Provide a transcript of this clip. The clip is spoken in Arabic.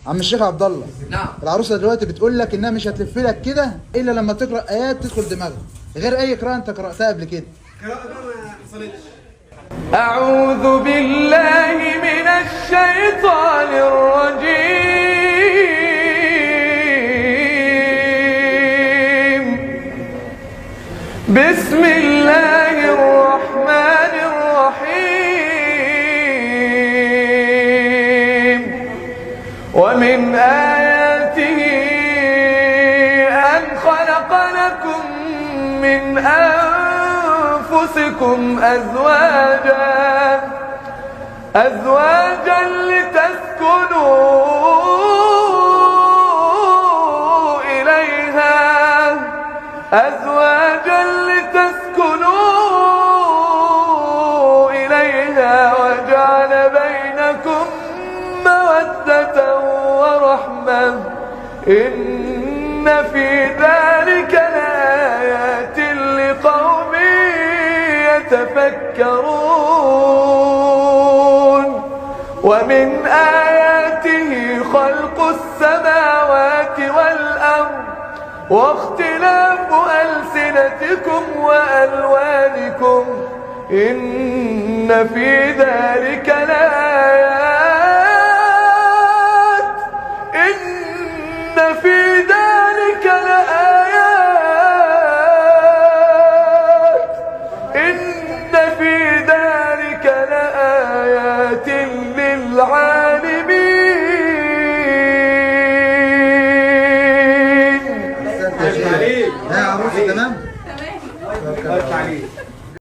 عم الشيخ عبد الله. نعم. العروسه دلوقتي بتقول لك انها مش هتلف لك كده الا لما تقرا ايات تدخل دماغها، غير اي قراءه انت قراتها قبل كده. قراءة ما حصلتش. أعوذ بالله من الشيطان الرجيم. بسم الله الرحمن الرحيم. ومن آياته أن خلق لكم من أنفسكم أزواجا لتسكنوا إليها وجعل بينكم مودة ورحمة إن في ذلك لآيات لقوم يتفكرون. ومن آياته خلق السماوات والأرض واختلاف ألسنتكم وألوانكم إن في ذلك لآيات